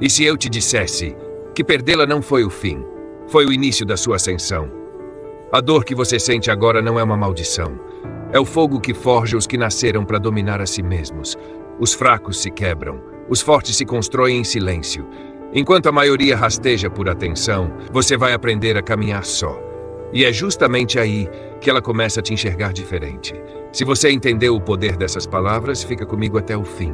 E se eu te dissesse que perdê-la não foi o fim, foi o início da sua ascensão? A dor que você sente agora não é uma maldição. É o fogo que forja os que nasceram para dominar a si mesmos. Os fracos se quebram, os fortes se constroem em silêncio. Enquanto a maioria rasteja por atenção, você vai aprender a caminhar só. E é justamente aí que ela começa a te enxergar diferente. Se você entendeu o poder dessas palavras, fica comigo até o fim,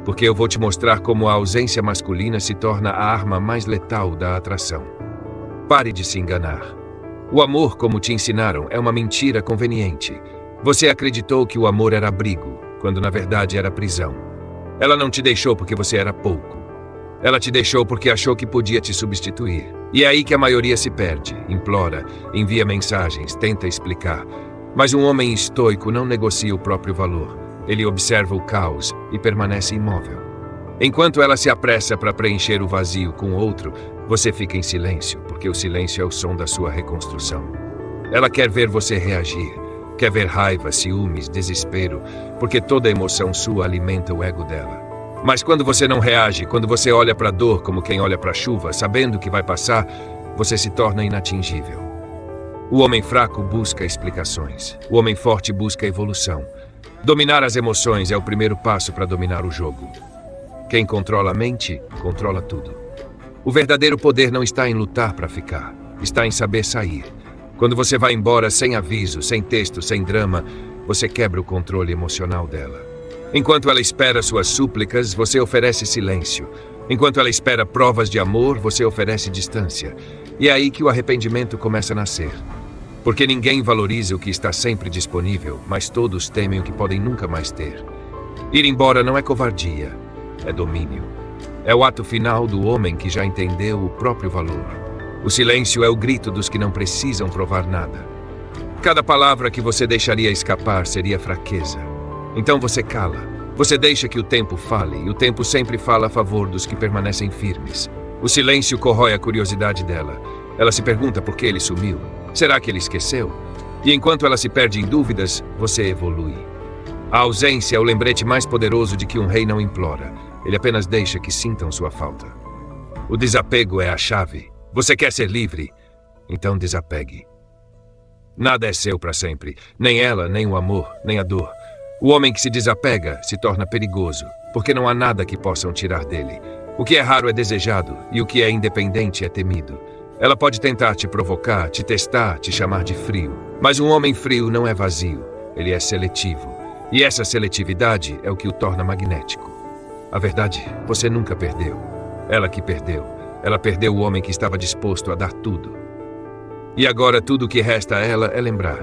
porque eu vou te mostrar como a ausência masculina se torna a arma mais letal da atração. Pare de se enganar. O amor, como te ensinaram, é uma mentira conveniente. Você acreditou que o amor era abrigo, quando na verdade era prisão. Ela não te deixou porque você era pouco. Ela te deixou porque achou que podia te substituir. E é aí que a maioria se perde, implora, envia mensagens, tenta explicar. Mas um homem estoico não negocia o próprio valor. Ele observa o caos e permanece imóvel. Enquanto ela se apressa para preencher o vazio com outro, você fica em silêncio, porque o silêncio é o som da sua reconstrução. Ela quer ver você reagir, quer ver raiva, ciúmes, desespero, porque toda emoção sua alimenta o ego dela. Mas quando você não reage, quando você olha para a dor como quem olha para a chuva, sabendo que vai passar, você se torna inatingível. O homem fraco busca explicações. O homem forte busca evolução. Dominar as emoções é o primeiro passo para dominar o jogo. Quem controla a mente, controla tudo. O verdadeiro poder não está em lutar para ficar, está em saber sair. Quando você vai embora sem aviso, sem texto, sem drama, você quebra o controle emocional dela. Enquanto ela espera suas súplicas, você oferece silêncio. Enquanto ela espera provas de amor, você oferece distância. E é aí que o arrependimento começa a nascer. Porque ninguém valoriza o que está sempre disponível, mas todos temem o que podem nunca mais ter. Ir embora não é covardia, é domínio. É o ato final do homem que já entendeu o próprio valor. O silêncio é o grito dos que não precisam provar nada. Cada palavra que você deixaria escapar seria fraqueza. Então você cala. Você deixa que o tempo fale, e o tempo sempre fala a favor dos que permanecem firmes. O silêncio corrói a curiosidade dela. Ela se pergunta por que ele sumiu. Será que ele esqueceu? E enquanto ela se perde em dúvidas, você evolui. A ausência é o lembrete mais poderoso de que um rei não implora. Ele apenas deixa que sintam sua falta. O desapego é a chave. Você quer ser livre? Então desapegue. Nada é seu para sempre. Nem ela, nem o amor, nem a dor. O homem que se desapega se torna perigoso, porque não há nada que possam tirar dele. O que é raro é desejado, e o que é independente é temido. Ela pode tentar te provocar, te testar, te chamar de frio. Mas um homem frio não é vazio, ele é seletivo. E essa seletividade é o que o torna magnético. A verdade, você nunca perdeu. Ela que perdeu. Ela perdeu o homem que estava disposto a dar tudo. E agora tudo o que resta a ela é lembrar.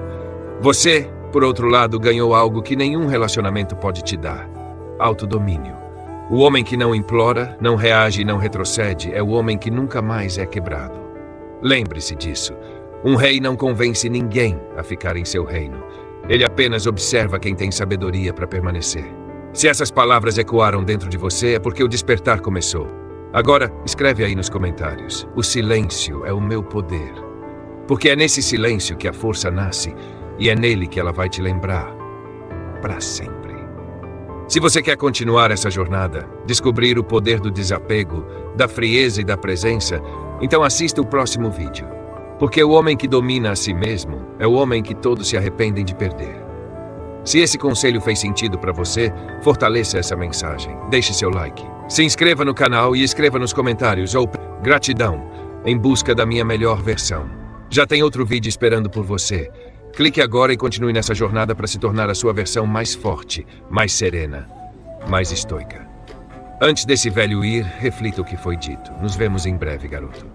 Você, por outro lado, ganhou algo que nenhum relacionamento pode te dar: autodomínio. O homem que não implora, não reage e não retrocede é o homem que nunca mais é quebrado. Lembre-se disso. Um rei não convence ninguém a ficar em seu reino. Ele apenas observa quem tem sabedoria para permanecer. Se essas palavras ecoaram dentro de você, é porque o despertar começou. Agora, escreve aí nos comentários: o silêncio é o meu poder. Porque é nesse silêncio que a força nasce, e é nele que ela vai te lembrar para sempre. Se você quer continuar essa jornada, descobrir o poder do desapego, da frieza e da presença, então assista o próximo vídeo. Porque o homem que domina a si mesmo é o homem que todos se arrependem de perder. Se esse conselho fez sentido para você, fortaleça essa mensagem. Deixe seu like. Se inscreva no canal e escreva nos comentários ou gratidão em busca da minha melhor versão. Já tem outro vídeo esperando por você. Clique agora e continue nessa jornada para se tornar a sua versão mais forte, mais serena, mais estoica. Antes desse velho ir, reflita o que foi dito. Nos vemos em breve, garoto.